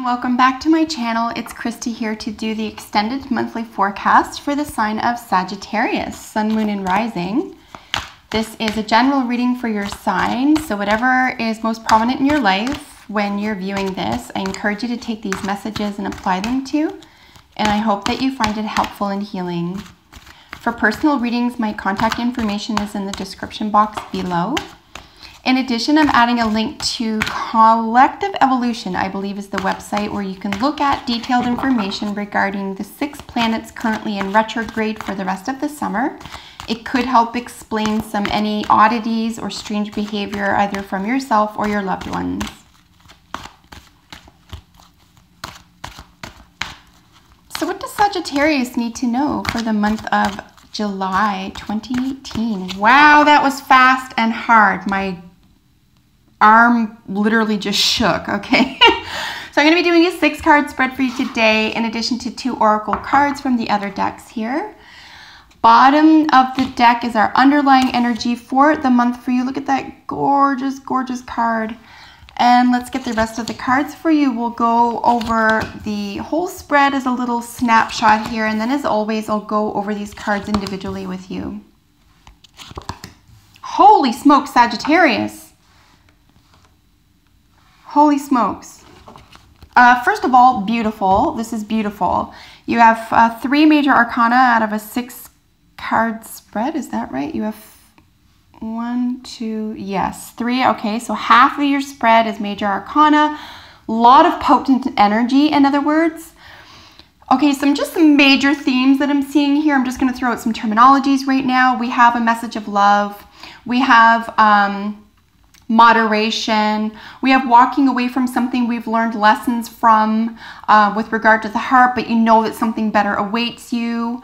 Welcome back to my channel. It's Christy here to do the extended monthly forecast for the sign of Sagittarius, Sun, Moon, and Rising. This is a general reading for your sign, so whatever is most prominent in your life when you're viewing this, I encourage you to take these messages and apply them to, and I hope that you find it helpful and healing. For personal readings, my contact information is in the description box below. In addition, I'm adding a link to Collective Evolution, I believe is the website where you can look at detailed information regarding the 6 planets currently in retrograde for the rest of the summer. It could help explain any oddities or strange behavior either from yourself or your loved ones. So what does Sagittarius need to know for the month of July 2018? Wow, that was fast and hard. My arm literally just shook, okay? So I'm going to be doing a 6-card spread for you today, in addition to 2 oracle cards from the other decks here. Bottom of the deck is our underlying energy for the month for you. Look at that gorgeous, gorgeous card. And let's get the rest of the cards for you. We'll go over the whole spread as a little snapshot here, and then as always, I'll go over these cards individually with you. Holy smokes, Sagittarius. Holy smokes. First of all, beautiful. This is beautiful. You have 3 major arcana out of a 6-card spread. Is that right? You have 1, 2, yes, 3. Okay, so half of your spread is major arcana. A lot of potent energy, in other words. Okay, some major themes that I'm seeing here. I'm just going to throw out some terminologies right now. We have a message of love. We have moderation. We have walking away from something we've learned lessons from with regard to the heart, but you know that something better awaits you.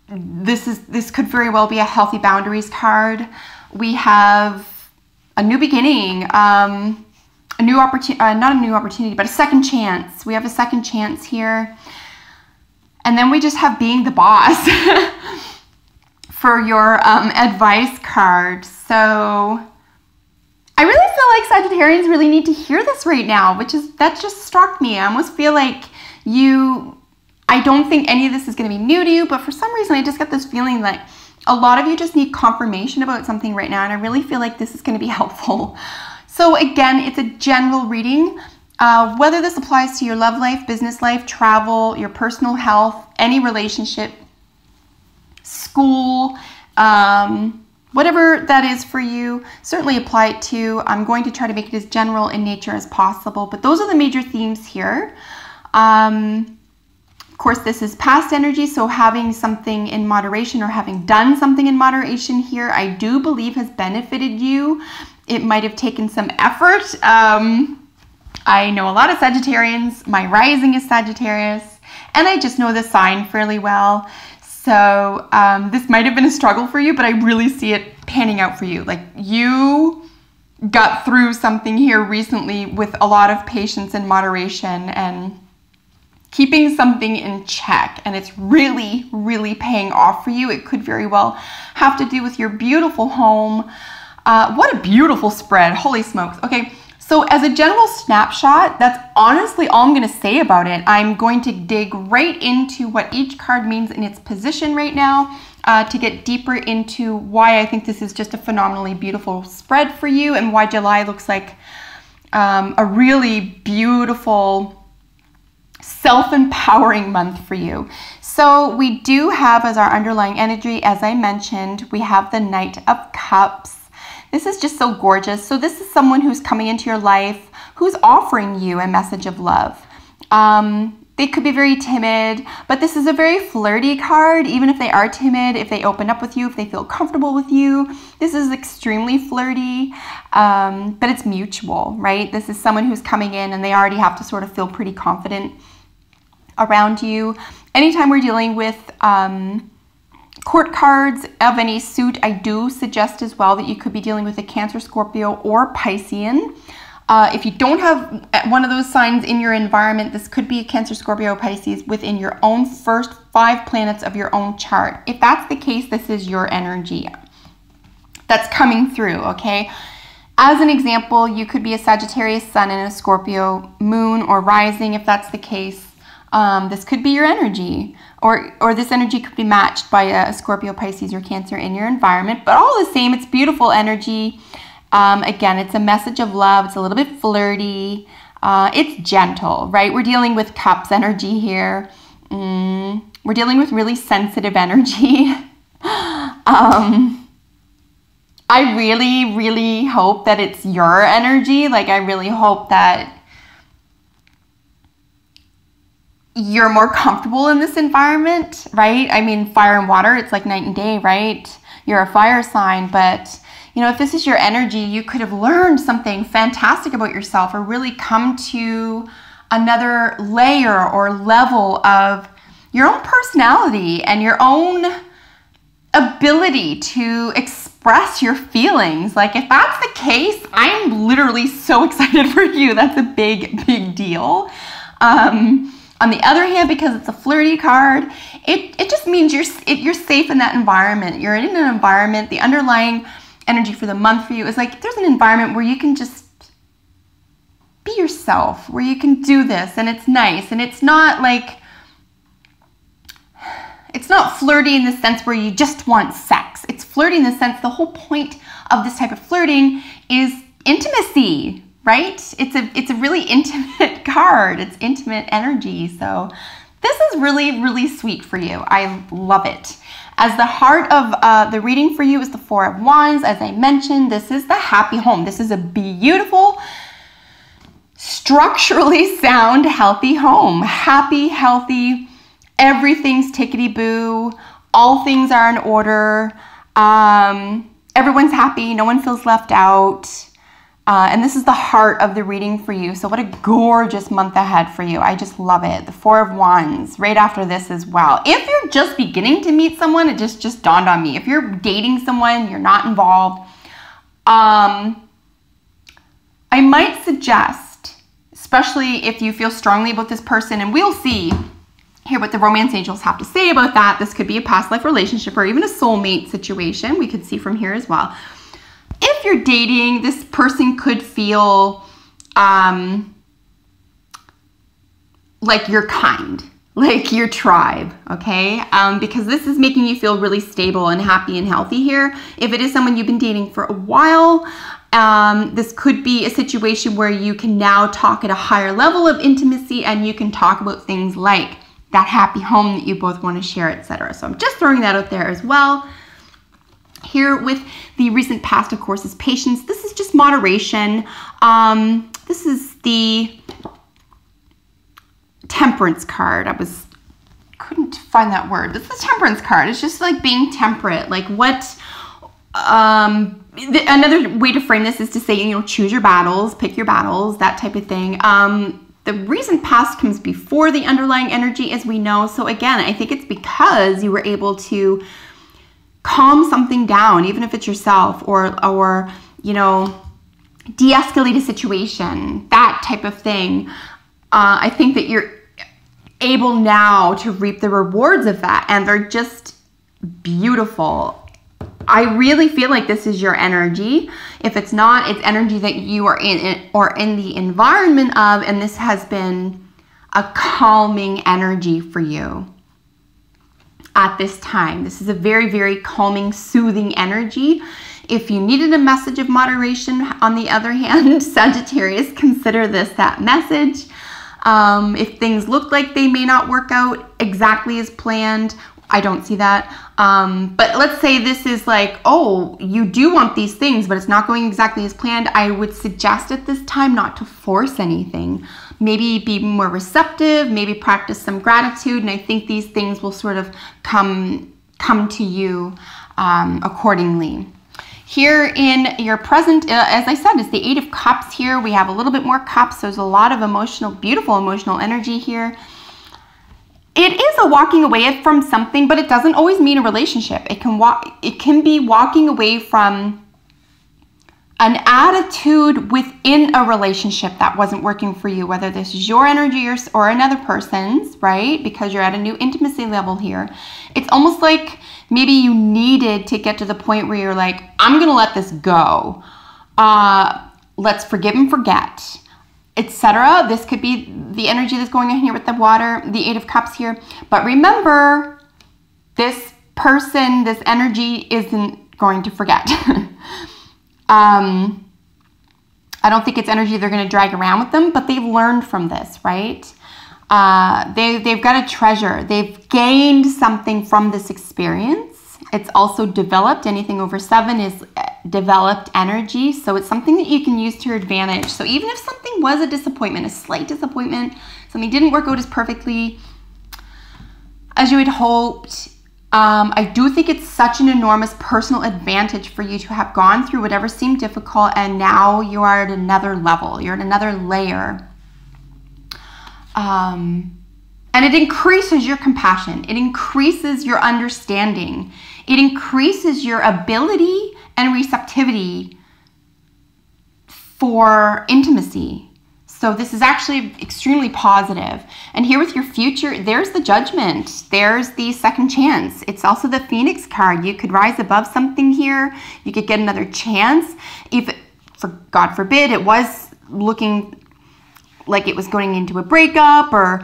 This could very well be a healthy boundaries card. We have a new beginning, a new opportunity, not a new opportunity, but a second chance. We have a second chance here. And then we just have being the boss for your advice card. So I really feel like Sagittarians really need to hear this right now, that just struck me. I almost feel like I don't think any of this is going to be new to you, but for some reason I just get this feeling that a lot of you just need confirmation about something right now, and I really feel like this is going to be helpful. So again, it's a general reading. Whether this applies to your love life, business life, travel, your personal health, any relationship, school, whatever that is for you, certainly apply it to. I'm going to try to make it as general in nature as possible, but those are the major themes here. Of course, this is past energy, so having something in moderation or having done something in moderation here, I do believe has benefited you. It might have taken some effort. I know a lot of Sagittarians. My rising is Sagittarius, and I just know the sign fairly well. So this might have been a struggle for you, but I really see it panning out for you. Like, you got through something here recently with a lot of patience and moderation and keeping something in check, and it's really, really paying off for you. It could very well have to do with your beautiful home. What a beautiful spread. Holy smokes. Okay. So as a general snapshot, that's honestly all I'm going to say about it. I'm going to dig right into what each card means in its position right now to get deeper into why I think this is just a phenomenally beautiful spread for you, and why July looks like a really beautiful, self-empowering month for you. So we do have as our underlying energy, as I mentioned, we have the Knight of Cups. This is just so gorgeous. So this is someone who's coming into your life, who's offering you a message of love. They could be very timid, but this is a very flirty card. Even if they are timid, if they open up with you, if they feel comfortable with you, this is extremely flirty, but it's mutual, right? This is someone who's coming in and they already have to sort of feel pretty confident around you. Anytime we're dealing with court cards of any suit, I do suggest as well that you could be dealing with a Cancer, Scorpio, or Piscean. If you don't have one of those signs in your environment, this could be a Cancer, Scorpio, Pisces within your own first 5 planets of your own chart. If that's the case, this is your energy that's coming through, okay? As an example, you could be a Sagittarius sun and a Scorpio moon or rising if that's the case. This could be your energy, or this energy could be matched by a Scorpio, Pisces, or Cancer in your environment, but all the same, it's beautiful energy. Again, it's a message of love. It's a little bit flirty. It's gentle, right? We're dealing with cups energy here. We're dealing with really sensitive energy. I really, really hope that it's your energy. Like, I really hope that you're more comfortable in this environment, right? I mean, fire and water, it's like night and day, right? You're a fire sign, but you know, if this is your energy, you could have learned something fantastic about yourself or really come to another layer or level of your own personality and your own ability to express your feelings. Like, if that's the case, I'm literally so excited for you. That's a big, big deal. On the other hand, because it's a flirty card, it just means you're safe in that environment. You're in an environment, the underlying energy for the month for you is like, there's an environment where you can just be yourself, where you can do this, and it's nice, and it's not like, it's not flirty in the sense where you just want sex. It's flirty in the sense, the whole point of this type of flirting is intimacy, right? It's a really intimate card. It's intimate energy. So this is really, really sweet for you. I love it. As the heart of the reading for you is the Four of Wands. As I mentioned, this is the happy home. This is a beautiful, structurally sound, healthy home. Happy, healthy, everything's tickety-boo. All things are in order. Everyone's happy. No one feels left out. And this is the heart of the reading for you. So what a gorgeous month ahead for you. I just love it. The Four of Wands right after this as well. If you're just beginning to meet someone, it just dawned on me. If you're dating someone, you're not involved, I might suggest, especially if you feel strongly about this person, and we'll see here what the romance angels have to say about that. This could be a past life relationship or even a soulmate situation. We could see from here as well. If you're dating, this person could feel like you're kind, like your tribe, okay? Because this is making you feel really stable and happy and healthy here. If it is someone you've been dating for a while, this could be a situation where you can now talk at a higher level of intimacy, and you can talk about things like that happy home that you both want to share, etc. So I'm just throwing that out there as well. Here with the recent past, of course, is patience. This is just moderation. This is the temperance card. Couldn't find that word. This is the temperance card. It's just like being temperate. Like what, another way to frame this is to say, you know, choose your battles, pick your battles, that type of thing. The recent past comes before the underlying energy, as we know. So again, I think it's because you were able to calm something down, even if it's yourself, or you know, de-escalate a situation, that type of thing. I think that you're able now to reap the rewards of that, and they're just beautiful. I really feel like this is your energy. If it's not, it's energy that you are in or in the environment of, and this has been a calming energy for you at this time. This is a very, very calming, soothing energy. If you needed a message of moderation, on the other hand, Sagittarius, consider this that message. If things look like they may not work out exactly as planned, I don't see that. But let's say this is like, oh, you do want these things, but it's not going exactly as planned. I would suggest at this time not to force anything. Maybe be more receptive, maybe practice some gratitude, and I think these things will sort of come to you accordingly. Here in your present, as I said, is the Eight of Cups here. We have a little bit more cups. So there's a lot of emotional, beautiful emotional energy here. It is a walking away from something, but it doesn't always mean a relationship. It can be walking away from an attitude within a relationship that wasn't working for you, whether this is your energy or another person's, right? Because you're at a new intimacy level here. It's almost like maybe you needed to get to the point where you're like, I'm going to let this go. Let's forgive and forget, etc. This could be the energy that's going on here with the water, the Eight of Cups here. But remember, this person, this energy isn't going to forget. I don't think it's energy they're going to drag around with them, but they've learned from this, right? They've got a treasure. They've gained something from this experience. It's also developed. Anything over 7 is developed energy. So it's something that you can use to your advantage. So even if something was a disappointment, a slight disappointment, something didn't work out as perfectly as you had hoped, I do think it's such an enormous personal advantage for you to have gone through whatever seemed difficult, and now you are at another level. You're at another layer. And it increases your compassion. It increases your understanding. It increases your ability and receptivity for intimacy. So this is actually extremely positive. And here with your future, there's the Judgment. There's the second chance. It's also the Phoenix card. You could rise above something here. You could get another chance. If, for God forbid, it was looking like it was going into a breakup, or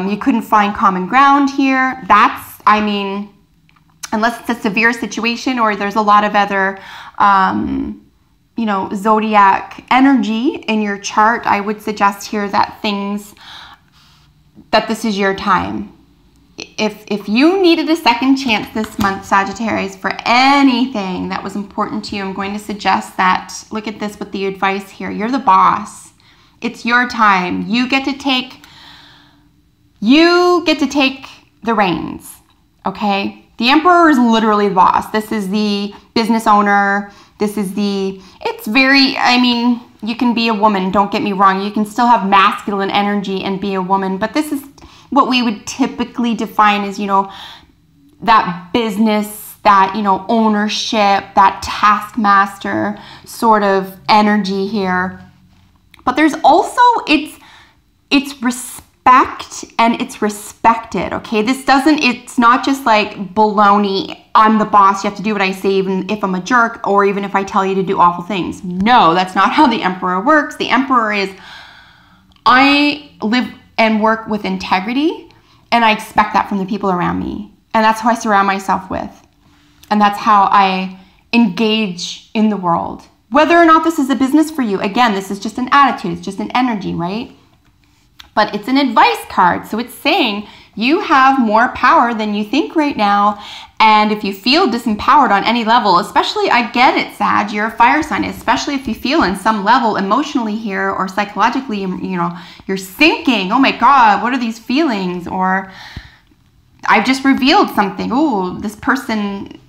you couldn't find common ground here. That's, I mean, unless it's a severe situation or there's a lot of other, you know, zodiac energy in your chart, I would suggest here that this is your time. If you needed a second chance this month, Sagittarius, for anything that was important to you, I'm going to suggest that, look at this with the advice here. You're the boss. It's your time. You get to take the reins, okay? The Emperor is literally the boss. This is the business owner. It's very, I mean, you can be a woman, don't get me wrong. You can still have masculine energy and be a woman, but this is what we would typically define as, you know, that business, that, you know, ownership, that taskmaster sort of energy here. But there's also, it's respect and it's respected, okay? It's not just like baloney, I'm the boss, you have to do what I say even if I'm a jerk or even if I tell you to do awful things. No, that's not how the Emperor works. The Emperor is, I live and work with integrity, and I expect that from the people around me. And that's who I surround myself with. And that's how I engage in the world. Whether or not this is a business for you, again, this is just an attitude, it's just an energy, right? But it's an advice card, so it's saying you have more power than you think right now, and if you feel disempowered on any level, especially, I get it, Sag, you're a fire sign, especially if you feel in some level emotionally here or psychologically, you know, you're sinking, oh my God, what are these feelings? Or I've just revealed something, oh, this person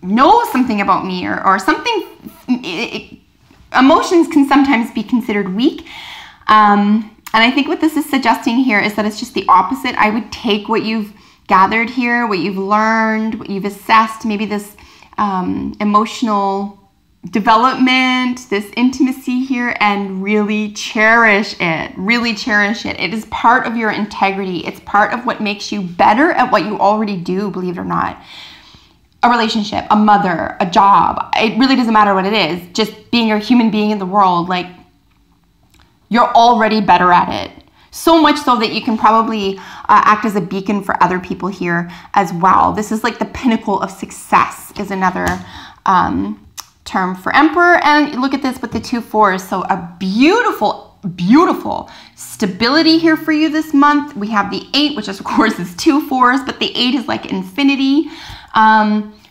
knows something about me, or something. Emotions can sometimes be considered weak, and I think what this is suggesting here is that it's just the opposite. I would take what you've gathered here, what you've learned, what you've assessed, maybe this emotional development, this intimacy here, and really cherish it. Really cherish it. It is part of your integrity. It's part of what makes you better at what you already do, believe it or not. A relationship, a mother, a job. It really doesn't matter what it is. Just being a human being in the world, like, you're already better at it. So much so that you can probably act as a beacon for other people here as well. This is like the pinnacle of success is another term for Emperor. And look at this with the 2 4s. So a beautiful, beautiful stability here for you this month. We have the 8, which of course is 2 4s, but the 8 is like infinity.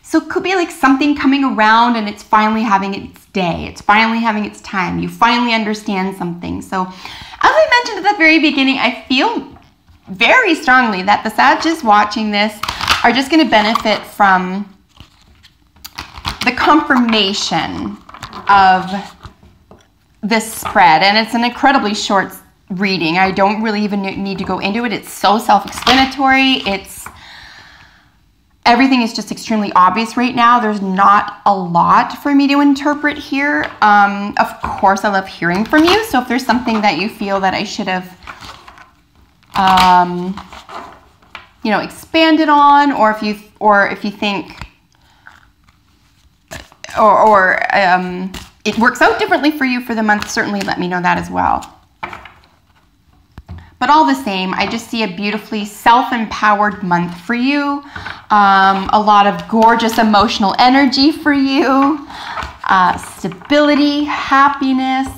So it could be like something coming around and it's finally having its day. It's finally having its time. You finally understand something. So as I mentioned at the very beginning, I feel very strongly that the Sagittarius watching this are just going to benefit from the confirmation of this spread. And it's an incredibly short reading. I don't really even need to go into it. It's so self-explanatory. Everything is just extremely obvious right now. There's not a lot for me to interpret here. Of course, I love hearing from you. So if there's something that you feel that I should have, you know, expanded on, or if you think, or it works out differently for you for the month, certainly let me know that as well. But all the same, I just see a beautifully self-empowered month for you. A lot of gorgeous emotional energy for you. Stability, happiness.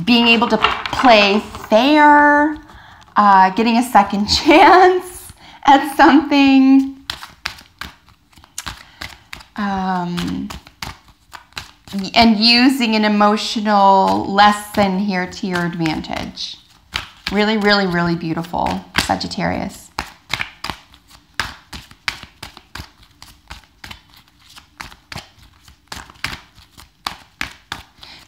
Being able to play fair. Getting a second chance at something. And using an emotional lesson here to your advantage. Really, really, really beautiful, Sagittarius.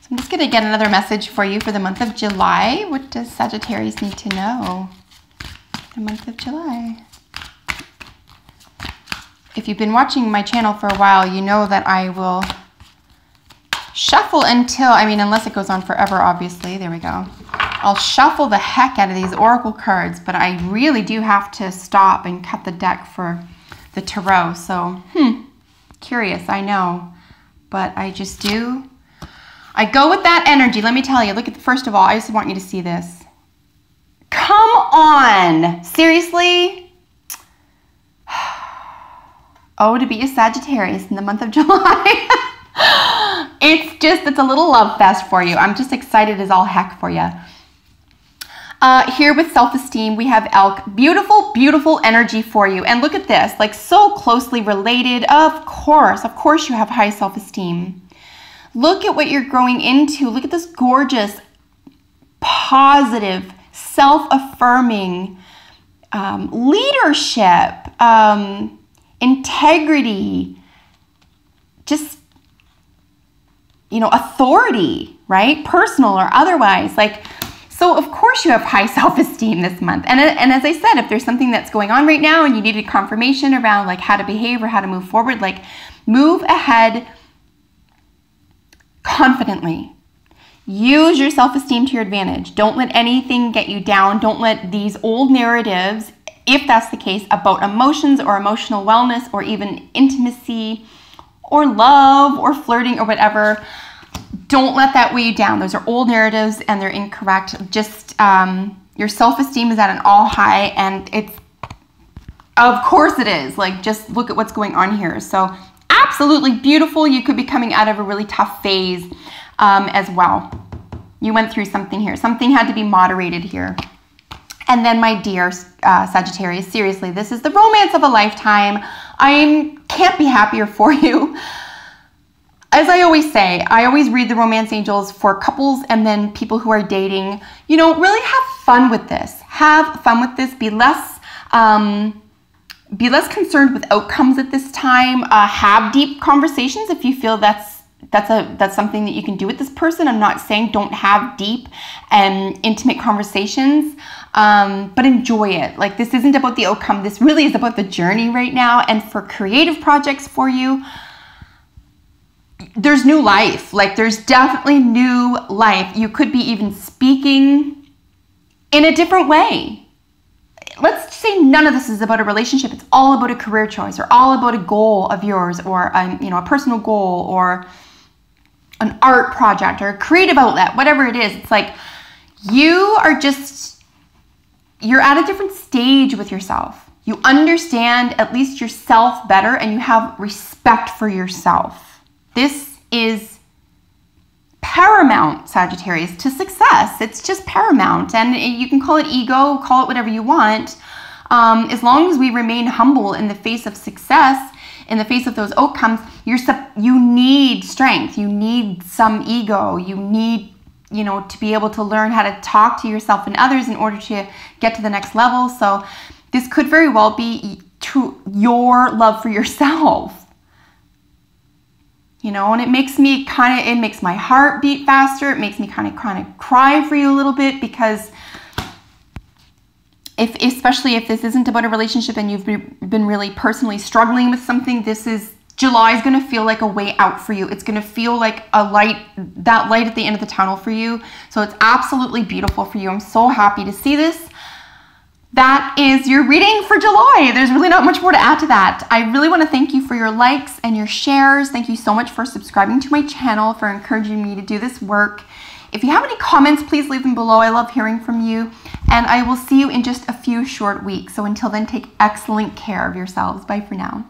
So I'm just going to get another message for you for the month of July. What does Sagittarius need to know for the month of July? If you've been watching my channel for a while, you know that I will shuffle until, I mean, unless it goes on forever, obviously. There we go. I'll shuffle the heck out of these oracle cards, but I really do have to stop and cut the deck for the tarot. So, curious, I know, but I just do. I go with that energy. Let me tell you, look at, first of all, I just want you to see this. Come on, seriously? Oh, to be a Sagittarius in the month of July. It's a little love fest for you. I'm just excited as all heck for you. Here with self-esteem, we have elk. Beautiful, beautiful energy for you. And look at this, like so closely related. Of course you have high self-esteem. Look at what you're growing into. Look at this gorgeous, positive, self-affirming leadership, integrity, just, you know, authority, right? Personal or otherwise. Like, so of course you have high self-esteem this month. And as I said, if there's something that's going on right now and you needed confirmation around like how to behave or how to move forward, like move ahead confidently. Use your self-esteem to your advantage. Don't let anything get you down. Don't let these old narratives, if that's the case, about emotions or emotional wellness or even intimacy or love or flirting or whatever, don't let that weigh you down. Those are old narratives and they're incorrect. Just your self-esteem is at an all high, and it's, of course it is. Like, just look at what's going on here. So absolutely beautiful. You could be coming out of a really tough phase as well. You went through something here. Something had to be moderated here. And then, my dear Sagittarius, seriously, this is the romance of a lifetime. I can't be happier for you. As I always say, I always read the romance angels for couples and then people who are dating. You know, really have fun with this. Have fun with this. Be less concerned with outcomes at this time. Have deep conversations if you feel that's something that you can do with this person. I'm not saying don't have deep and intimate conversations, but enjoy it. Like, this isn't about the outcome. This really is about the journey right now. And for creative projects for you, there's new life. Like, there's definitely new life. You could be even speaking in a different way. Let's say none of this is about a relationship. It's all about a career choice, or all about a goal of yours, or a personal goal, or an art project, or a creative outlet, whatever it is. It's like you're at a different stage with yourself. You understand at least yourself better, and you have respect for yourself. This is paramount, Sagittarius, to success. It's just paramount. And you can call it ego, call it whatever you want. As long as we remain humble in the face of success, in the face of those outcomes, you need strength. You need some ego. You need, to be able to learn how to talk to yourself and others in order to get to the next level. So this could very well be your love for yourself. And it makes me it makes my heart beat faster. It makes me kind of cry for you a little bit, because especially if this isn't about a relationship and you've been really personally struggling with something, July is going to feel like a way out for you. It's going to feel like that light at the end of the tunnel for you. So it's absolutely beautiful for you. I'm so happy to see this. that is your reading for July. There's really not much more to add to that. I really want to thank you for your likes and your shares. Thank you so much for subscribing to my channel, for encouraging me to do this work. If you have any comments, please leave them below. I love hearing from you. And I will see you in just a few short weeks. So until then, take excellent care of yourselves. Bye for now.